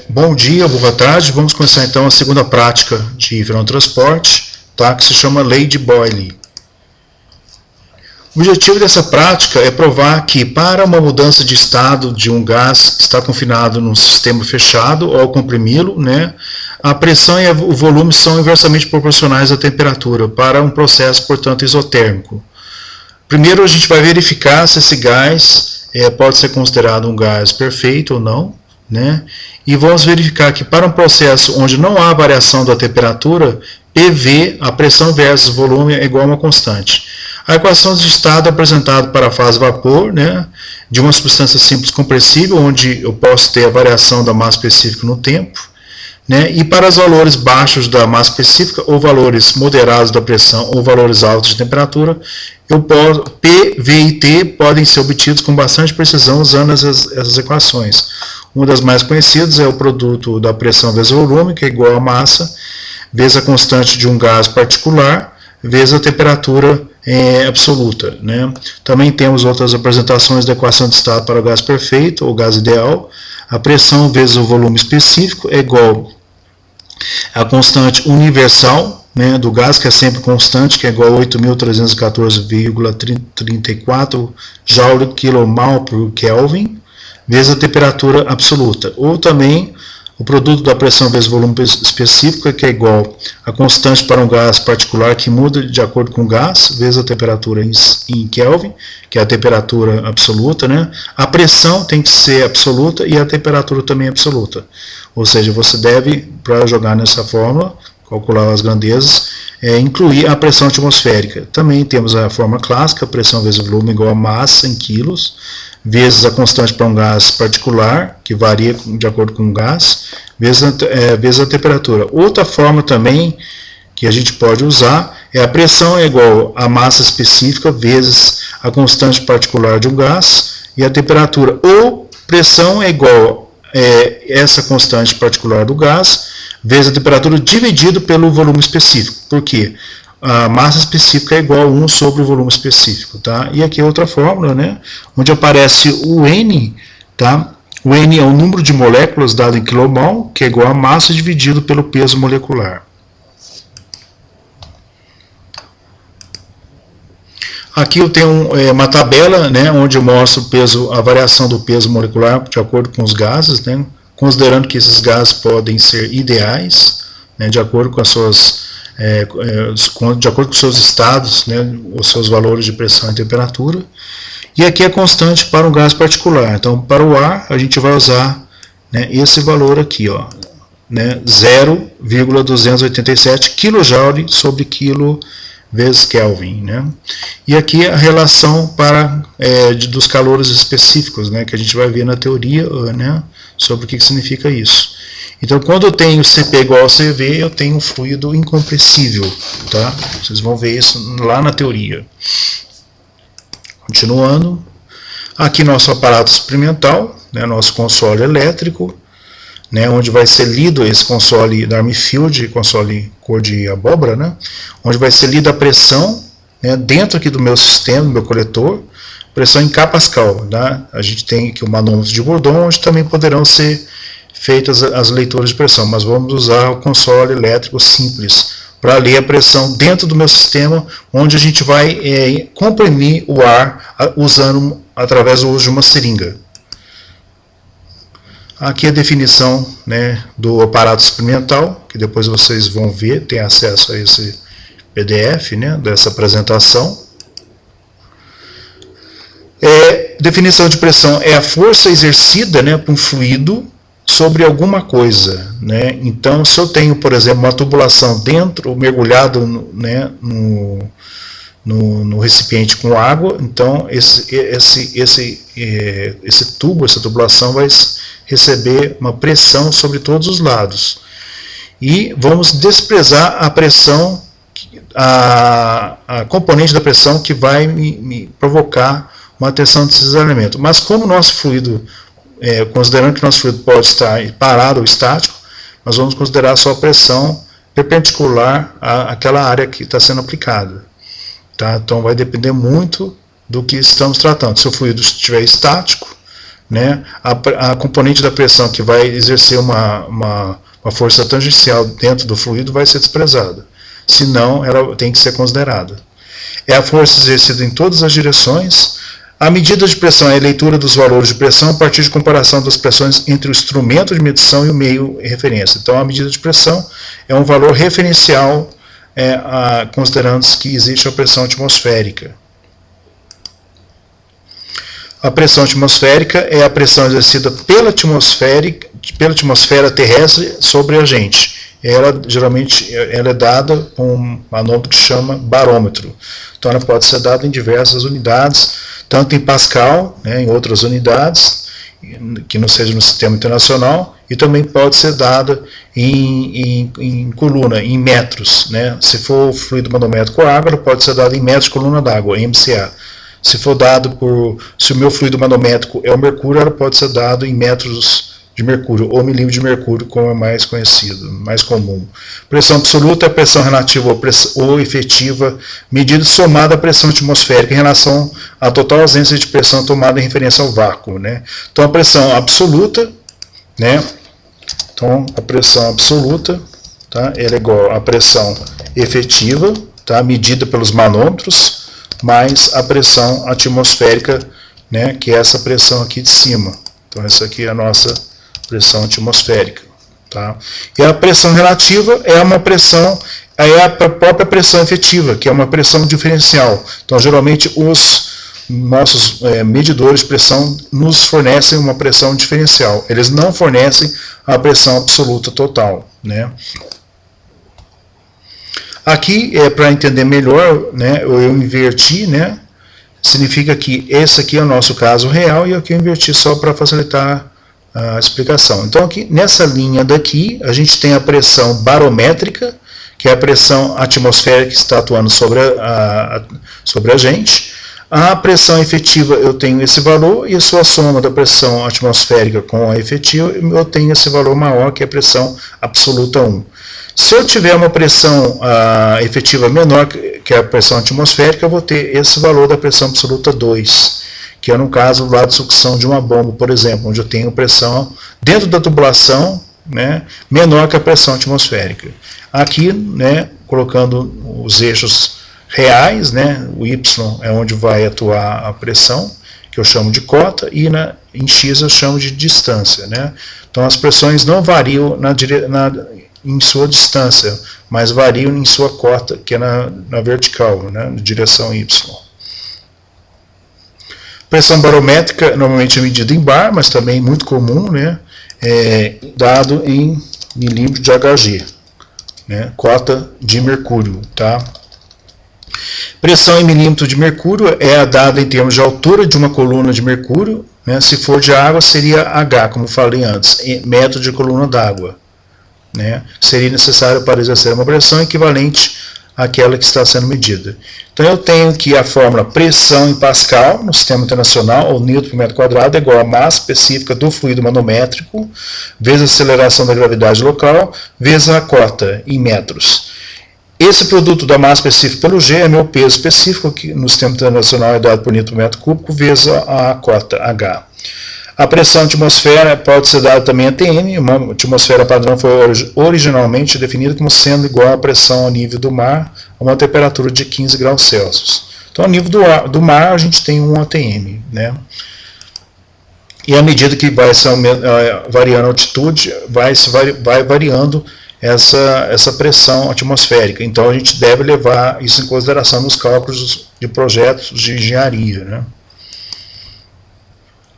Bom dia, boa tarde. Vamos começar então a segunda prática de transporte, tá? Que se chama Lei de Boyle. O objetivo dessa prática é provar que para uma mudança de estado de um gás que está confinado num sistema fechado ou ao comprimi-lo, né, a pressão e o volume são inversamente proporcionais à temperatura para um processo, portanto, isotérmico. Primeiro a gente vai verificar se esse gás pode ser considerado um gás perfeito ou não, né? E vamos verificar que para um processo onde não há variação da temperatura, PV, a pressão versus volume, é igual a uma constante. A equação de estado é apresentada para a fase vapor, né, de uma substância simples compressível, onde eu posso ter a variação da massa específica no tempo, né, e para os valores baixos da massa específica, ou valores moderados da pressão, ou valores altos de temperatura, P, V e T podem ser obtidos com bastante precisão usando essas equações. Uma das mais conhecidas é o produto da pressão vezes o volume, que é igual a massa, vezes a constante de um gás particular, vezes a temperatura absoluta, né? Também temos outras apresentações da equação de estado para o gás perfeito, ou gás ideal. A pressão vezes o volume específico é igual à constante universal, né, do gás, que é sempre constante, que é igual a 8.314,34 Joule/kmol por Kelvin, vezes a temperatura absoluta. Ou também o produto da pressão vezes volume específico, que é igual a constante para um gás particular que muda de acordo com o gás, vezes a temperatura em Kelvin, que é a temperatura absoluta, né? A pressão tem que ser absoluta e a temperatura também é absoluta. Ou seja, você deve, para jogar nessa fórmula, calcular as grandezas, incluir a pressão atmosférica. Também temos a fórmula clássica, pressão vezes volume igual a massa em quilos, vezes a constante para um gás particular, que varia de acordo com o gás, vezes a temperatura. Outra forma também que a gente pode usar é a pressão é igual a massa específica vezes a constante particular de um gás e a temperatura. Ou pressão é igual essa constante particular do gás vezes a temperatura dividido pelo volume específico. Por quê? A massa específica é igual a 1 sobre o volume específico, tá? E aqui é outra fórmula, né, onde aparece o N, tá? O N é o número de moléculas dado em quilomol, que é igual a massa dividido pelo peso molecular. Aqui eu tenho uma tabela, né, onde eu mostro o peso, a variação do peso molecular de acordo com os gases, né, considerando que esses gases podem ser ideais, né, de acordo com as suas de acordo com os seus estados, né, os seus valores de pressão e temperatura. E aqui é constante para um gás particular. Então, para o ar, a gente vai usar, né, esse valor aqui, ó, né, 0,287 kJ sobre quilo vezes Kelvin, né? E aqui a relação para dos calores específicos, né, que a gente vai ver na teoria, né, sobre o que significa isso. Então, quando eu tenho Cp igual a Cv, eu tenho um fluido incompressível, tá? Vocês vão ver isso lá na teoria. Continuando, aqui nosso aparato experimental, né, nosso console elétrico, né, onde vai ser lido esse console da Armfield, console cor de abóbora, né, onde vai ser lida a pressão, né, dentro aqui do meu sistema, do meu coletor, pressão em K Pascal, tá? A gente tem aqui o manômetro de Bourdon, onde também poderão ser feitas as leituras de pressão, mas vamos usar o console elétrico simples para ler a pressão dentro do meu sistema, onde a gente vai comprimir o ar usando através do uso de uma seringa. Aqui a definição, né, do aparato experimental, que depois vocês vão ver, tem acesso a esse PDF, né, dessa apresentação. Definição de pressão é a força exercida, né, por um fluido sobre alguma coisa, né? Então, se eu tenho, por exemplo, uma tubulação dentro, mergulhado, né, no recipiente com água, então esse tubo, essa tubulação vai receber uma pressão sobre todos os lados. E vamos desprezar a pressão, a componente da pressão que vai me provocar uma tensão de deslizamento. Mas como o nosso fluido, considerando que o nosso fluido pode estar parado ou estático, nós vamos considerar só a pressão perpendicular àquela área que está sendo aplicada. Tá? Então vai depender muito do que estamos tratando. Se o fluido estiver estático, né, a componente da pressão que vai exercer uma força tangencial dentro do fluido vai ser desprezada. Senão, ela tem que ser considerada. É a força exercida em todas as direções. A medida de pressão é a leitura dos valores de pressão a partir de comparação das pressões entre o instrumento de medição e o meio referência. Então, a medida de pressão é um valor referencial, considerando que existe a pressão atmosférica. A pressão atmosférica é a pressão exercida pela atmosfera terrestre sobre a gente. Ela geralmente é dada com um manômetro que chama barômetro. Então ela pode ser dada em diversas unidades, tanto em Pascal, né, em outras unidades, que não seja no sistema internacional, e também pode ser dada em coluna, em metros. Né? Se for fluido manométrico ou água, ela pode ser dada em metros de coluna d'água, MCA. Se o meu fluido manométrico é o mercúrio, ela pode ser dado em metros de mercúrio, ou milímetro de mercúrio, como é mais conhecido, mais comum. Pressão absoluta é a pressão relativa ou efetiva, medida somada à pressão atmosférica em relação à total ausência de pressão tomada em referência ao vácuo. Né? Então a pressão absoluta, né? Então a pressão absoluta, tá? Ela é igual à pressão efetiva, tá? Medida pelos manômetros, mais a pressão atmosférica, né? Que é essa pressão aqui de cima. Então essa aqui é a nossa pressão atmosférica, tá? E a pressão relativa é uma pressão, é a própria pressão efetiva, que é uma pressão diferencial. Então, geralmente, os nossos medidores de pressão nos fornecem uma pressão diferencial. Eles não fornecem a pressão absoluta total, né? Aqui, para entender melhor, né, eu inverti, né? Significa que esse aqui é o nosso caso real e aqui eu inverti só para facilitar a explicação. Então aqui nessa linha daqui a gente tem a pressão barométrica, que é a pressão atmosférica que está atuando sobre a gente. A pressão efetiva eu tenho esse valor, e a sua soma da pressão atmosférica com a efetiva eu tenho esse valor maior, que é a pressão absoluta 1. Se eu tiver uma pressão efetiva menor que a pressão atmosférica, eu vou ter esse valor da pressão absoluta 2. Que é no caso lá de sucção de uma bomba, por exemplo, onde eu tenho pressão dentro da tubulação, né, menor que a pressão atmosférica. Aqui, né, colocando os eixos reais, né, o Y é onde vai atuar a pressão, que eu chamo de cota, e em X eu chamo de distância. Né? Então as pressões não variam em sua distância, mas variam em sua cota, que é na vertical, né, na direção Y. Pressão barométrica normalmente é medida em bar, mas também muito comum, né, dado em milímetro de Hg, né, cota de mercúrio. Tá? Pressão em milímetro de mercúrio é dada em termos de altura de uma coluna de mercúrio, né, se for de água seria H, como falei antes, metro de coluna d'água. Né, seria necessário para exercer uma pressão equivalente àquela que está sendo medida. Então eu tenho que a fórmula pressão em Pascal no sistema internacional, ou Newton por metro quadrado, é igual a massa específica do fluido manométrico, vezes a aceleração da gravidade local, vezes a cota em metros. Esse produto da massa específica pelo G é meu peso específico, que no sistema internacional é dado por Newton por metro cúbico, vezes a cota H. A pressão atmosfera pode ser dada também a TM. Uma atmosfera padrão foi originalmente definida como sendo igual à pressão ao nível do mar, a uma temperatura de 15 graus Celsius. Então, ao nível do mar, a gente tem 1 atm. Né? E à medida que vai variando a altitude, vai variando essa pressão atmosférica. Então, a gente deve levar isso em consideração nos cálculos de projetos de engenharia. Né?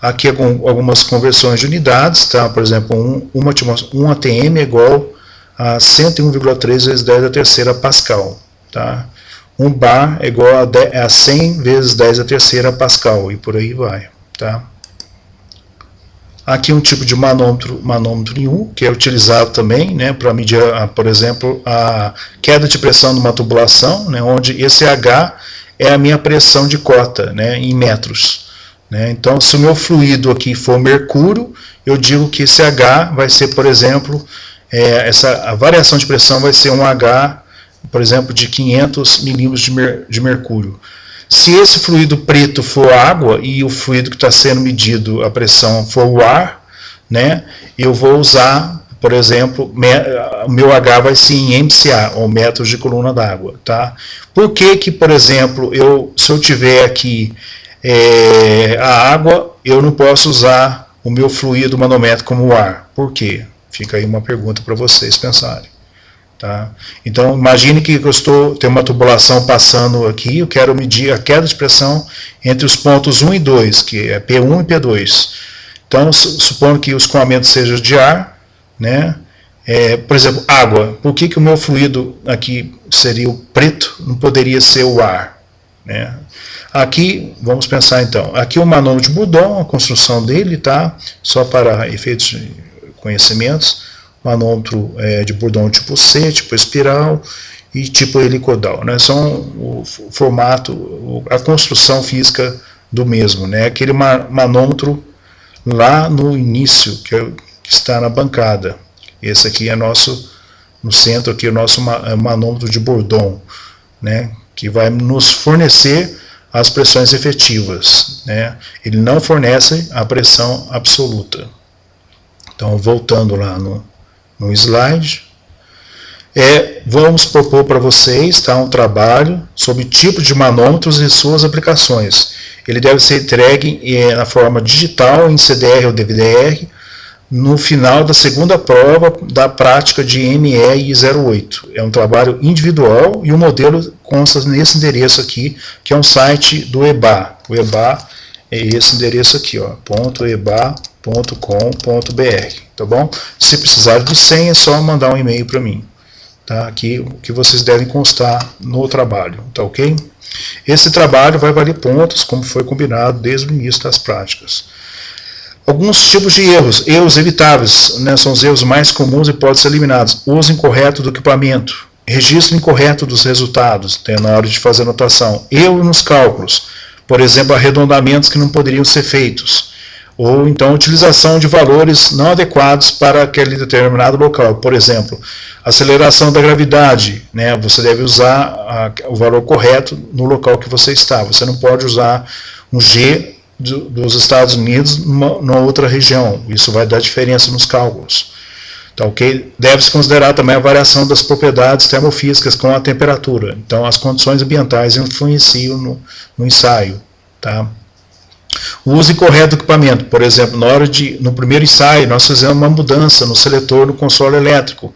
Aqui algumas conversões de unidades, tá? Por exemplo, 1 atm é igual a 101,3 vezes 10 a terceira Pascal. Tá? 1 bar é igual a 100 vezes 10 a terceira Pascal, e por aí vai. Tá? Aqui um tipo de manômetro em U, que é utilizado também, né, para medir, por exemplo, a queda de pressão numa tubulação, né, onde esse H é a minha pressão de cota, né, em metros. Né? Então, se o meu fluido aqui for mercúrio, eu digo que esse H vai ser, por exemplo, a variação de pressão vai ser um H, por exemplo, de 500 milímetros de mercúrio. Se esse fluido preto for água e o fluido que está sendo medido, a pressão, for o ar, né, eu vou usar, por exemplo, o meu H vai ser em MCA, ou metros de coluna d'água. Tá? Por que, por exemplo, se eu tiver aqui a água, eu não posso usar o meu fluido manômetro como o ar? Por quê? Fica aí uma pergunta para vocês pensarem. Tá? Então, imagine que eu tenho uma tubulação passando aqui, eu quero medir a queda de pressão entre os pontos 1 e 2, que é P1 e P2. Então, supondo que o escoamento seja de ar, né? Por exemplo, água. Por que o meu fluido aqui seria o preto, não poderia ser o ar? Né? Aqui, vamos pensar então, aqui o manômetro de Bourdon, a construção dele, tá? Só para efeitos de conhecimentos, manômetro de Bourdon tipo C, tipo espiral e tipo helicoidal, né? São o formato, a construção física do mesmo, né? Aquele manômetro lá no início, que está na bancada. Esse aqui é no centro aqui, o nosso manômetro de Bourdon, né? Que vai nos fornecer as pressões efetivas, né? Ele não fornece a pressão absoluta. Então, voltando lá no slide, vamos propor para vocês, tá, um trabalho sobre tipo de manômetros e suas aplicações. Ele deve ser entregue na forma digital, em CDR ou DVDR, no final da segunda prova da prática de ME 08. É um trabalho individual e o modelo consta nesse endereço aqui, que é um site do EBA. O EBA é esse endereço aqui, ó, .eba.com.br, tá bom? Se precisar de senha, é só mandar um e-mail para mim. Tá? Aqui o que vocês devem constar no trabalho, tá ok? Esse trabalho vai valer pontos, como foi combinado desde o início das práticas. Alguns tipos de erros evitáveis, né, são os erros mais comuns e podem ser eliminados. Uso incorreto do equipamento, registro incorreto dos resultados, na hora de fazer anotação, erro nos cálculos, por exemplo, arredondamentos que não poderiam ser feitos, ou então utilização de valores não adequados para aquele determinado local, por exemplo, aceleração da gravidade, né, você deve usar o valor correto no local que você está, você não pode usar um G dos Estados Unidos numa outra região, isso vai dar diferença nos cálculos. Tá, okay? Deve-se considerar também a variação das propriedades termofísicas com a temperatura, então as condições ambientais influenciam no ensaio. Tá? O uso incorreto do equipamento, por exemplo, no primeiro ensaio nós fizemos uma mudança no seletor no console elétrico.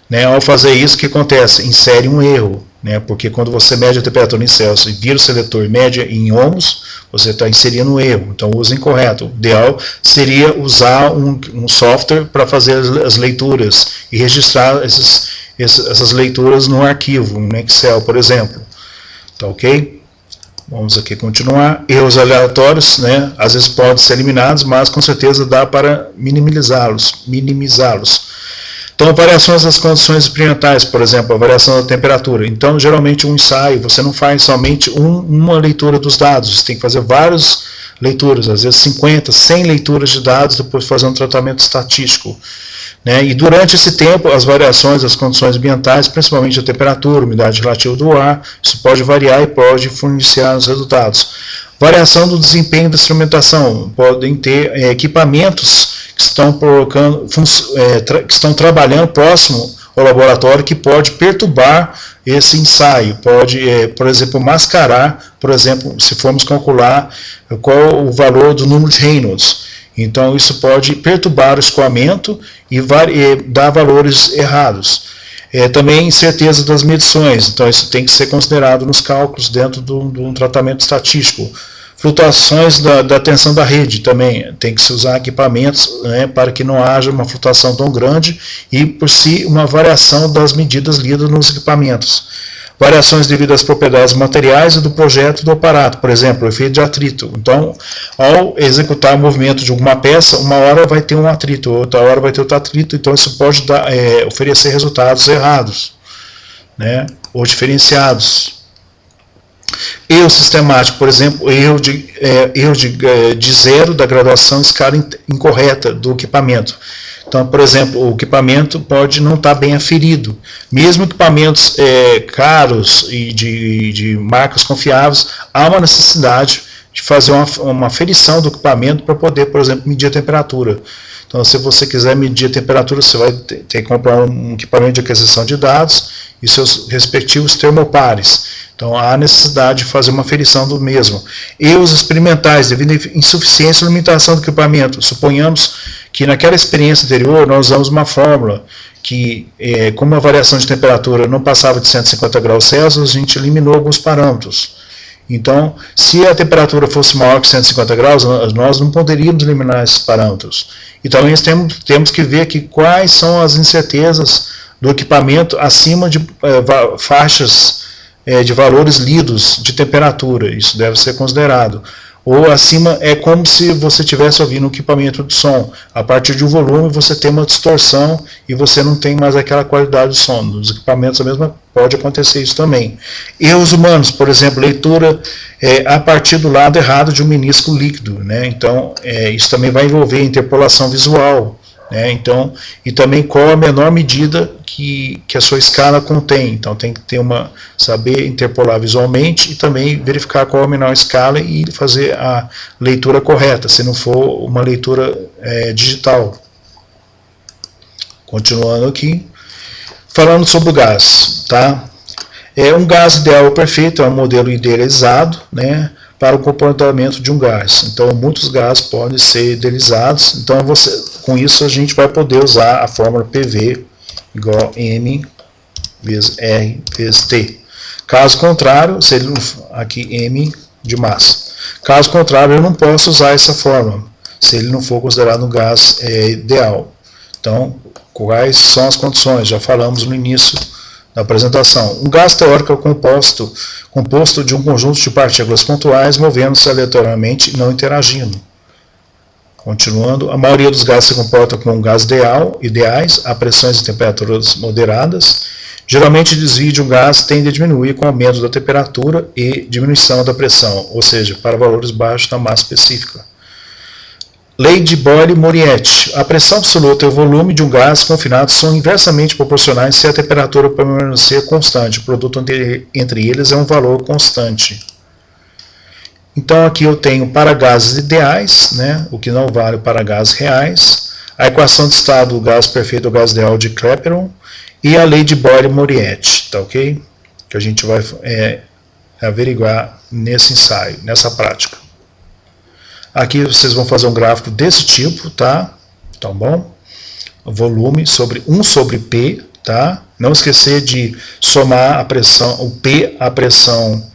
Né? Ao fazer isso, o que acontece? Insere um erro, né? Porque quando você mede a temperatura em Celsius e vira o seletor e mede em ohms, você está inserindo um erro, então o uso incorreto. O ideal seria usar um software para fazer as leituras e registrar essas leituras no arquivo, no Excel, por exemplo. Tá ok? Vamos aqui continuar. Erros aleatórios, né? Às vezes podem ser eliminados, mas com certeza dá para minimizá-los. Então, variações das condições experimentais, por exemplo, a variação da temperatura. Então, geralmente, um ensaio, você não faz somente uma leitura dos dados, você tem que fazer várias leituras, às vezes 50, 100 leituras de dados, depois fazer um tratamento estatístico. Né? E durante esse tempo, as variações das condições ambientais, principalmente a temperatura, umidade relativa do ar, isso pode variar e pode influenciar os resultados. Variação do desempenho da instrumentação, podem ter equipamentos que estão trabalhando próximo ao laboratório que pode perturbar esse ensaio, pode, por exemplo, mascarar, por exemplo, se formos calcular qual o valor do número de Reynolds. Então, isso pode perturbar o escoamento e dar valores errados. Também incerteza das medições, então isso tem que ser considerado nos cálculos dentro de um tratamento estatístico. Flutuações da tensão da rede também, tem que se usar equipamentos, né, para que não haja uma flutuação tão grande e, por si, uma variação das medidas lidas nos equipamentos. Variações devido às propriedades materiais e do projeto do aparato, por exemplo, o efeito de atrito. Então, ao executar o movimento de alguma peça, uma hora vai ter um atrito, outra hora vai ter outro atrito, então isso pode oferecer resultados errados, né, ou diferenciados. Erro sistemático, por exemplo, erro de zero da graduação em escala incorreta do equipamento. Então, por exemplo, o equipamento pode não estar bem aferido. Mesmo equipamentos caros e de marcas confiáveis, há uma necessidade de fazer uma aferição do equipamento para poder, por exemplo, medir a temperatura. Então, se você quiser medir a temperatura, você vai ter que comprar um equipamento de aquisição de dados e seus respectivos termopares. Então, há necessidade de fazer uma aferição do mesmo. Erros experimentais devido à insuficiência ou limitação do equipamento. Suponhamos que naquela experiência anterior nós usamos uma fórmula que, como a variação de temperatura não passava de 150 graus Celsius, a gente eliminou alguns parâmetros. Então, se a temperatura fosse maior que 150 graus, nós não poderíamos eliminar esses parâmetros. Então, nós temos que ver aqui quais são as incertezas do equipamento acima de faixas de valores lidos de temperatura. Isso deve ser considerado. Ou acima é como se você estivesse ouvindo um equipamento de som. A partir de um volume você tem uma distorção e você não tem mais aquela qualidade de som. Nos equipamentos a mesma pode acontecer isso também. Erros humanos, por exemplo, leitura a partir do lado errado de um menisco líquido, né? Então isso também vai envolver interpolação visual, né? Então, e também qual a menor medida que a sua escala contém. Então tem que ter saber interpolar visualmente e também verificar qual a menor escala e fazer a leitura correta, se não for uma leitura digital. Continuando aqui, falando sobre o gás, tá? Um gás ideal ou perfeito é um modelo idealizado, né, para o comportamento de um gás. Então muitos gases podem ser idealizados. Então com isso a gente vai poder usar a fórmula PV igual a M vezes R vezes T. Caso contrário, se ele não, aqui M de massa. Caso contrário, eu não posso usar essa fórmula, se ele não for considerado um gás ideal. Então, quais são as condições? Já falamos no início da apresentação. Um gás teórico é composto de um conjunto de partículas pontuais movendo-se aleatoriamente e não interagindo. Continuando, a maioria dos gases se comporta como um gás ideais, a pressões e temperaturas moderadas. Geralmente o desvio de um gás tende a diminuir com o aumento da temperatura e diminuição da pressão, ou seja, para valores baixos da massa específica. Lei de Boyle-Moriarty. A pressão absoluta e o volume de um gás confinado são inversamente proporcionais se a temperatura permanecer constante. O produto entre eles é um valor constante. Então aqui eu tenho para gases ideais, né, o que não vale para gases reais, a equação de estado do gás perfeito ou gás ideal de Clapeyron e a lei de Boyle-Moriarty, tá ok? Que a gente vai averiguar nesse ensaio, nessa prática. Aqui vocês vão fazer um gráfico desse tipo, tá? Tá bom? Volume sobre 1 sobre P, tá? Não esquecer de somar a pressão, o P, a pressão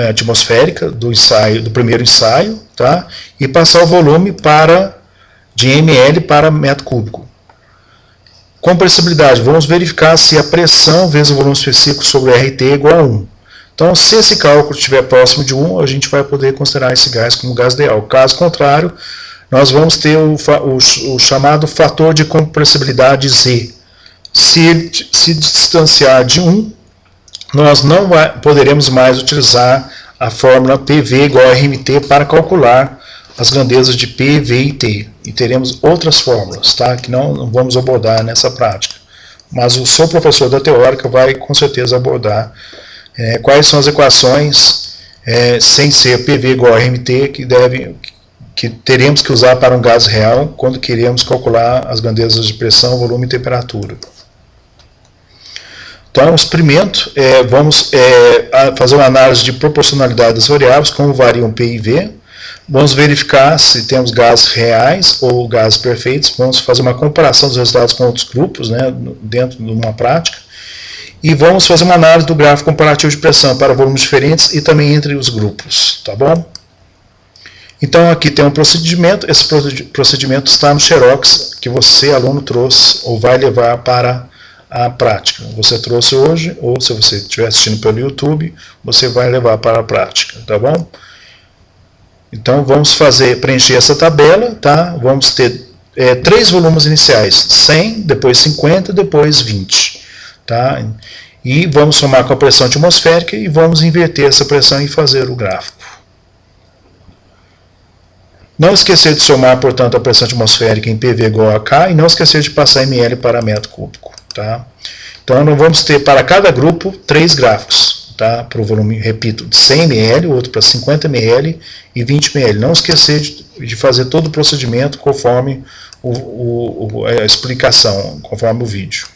atmosférica do primeiro ensaio, tá? E passar o volume de ml para metro cúbico. Compressibilidade, vamos verificar se a pressão vezes o volume específico sobre RT é igual a 1. Então, se esse cálculo estiver próximo de 1, a gente vai poder considerar esse gás como gás ideal. Caso contrário, nós vamos ter o chamado fator de compressibilidade Z. Se distanciar de 1, nós não poderemos mais utilizar a fórmula PV igual a RMT para calcular as grandezas de P, V e T. E teremos outras fórmulas, tá? Que não vamos abordar nessa prática. Mas o seu professor da teórica vai com certeza abordar quais são as equações sem ser PV igual a RMT que teremos que usar para um gás real quando queremos calcular as grandezas de pressão, volume e temperatura. Então, o experimento, vamos fazer uma análise de proporcionalidade das variáveis, como variam P e V. Vamos verificar se temos gases reais ou gases perfeitos. Vamos fazer uma comparação dos resultados com outros grupos, né, dentro de uma prática. E vamos fazer uma análise do gráfico comparativo de pressão para volumes diferentes e também entre os grupos, tá bom? Então, aqui tem um procedimento. Esse procedimento está no Xerox que você, aluno, trouxe ou vai levar para a prática. Você trouxe hoje, ou se você estiver assistindo pelo YouTube, você vai levar para a prática, tá bom? Então vamos preencher essa tabela, tá? Vamos ter 3 volumes iniciais, 100, depois 50, depois 20, tá? E vamos somar com a pressão atmosférica e vamos inverter essa pressão e fazer o gráfico. Não esquecer de somar, portanto, a pressão atmosférica em PV igual a K e não esquecer de passar ml para metro cúbico. Tá? Então, nós vamos ter para cada grupo 3 gráficos. Tá? Para o volume, repito, de 100 ml, outro para 50 ml e 20 ml. Não esquecer de fazer todo o procedimento conforme a explicação, conforme o vídeo.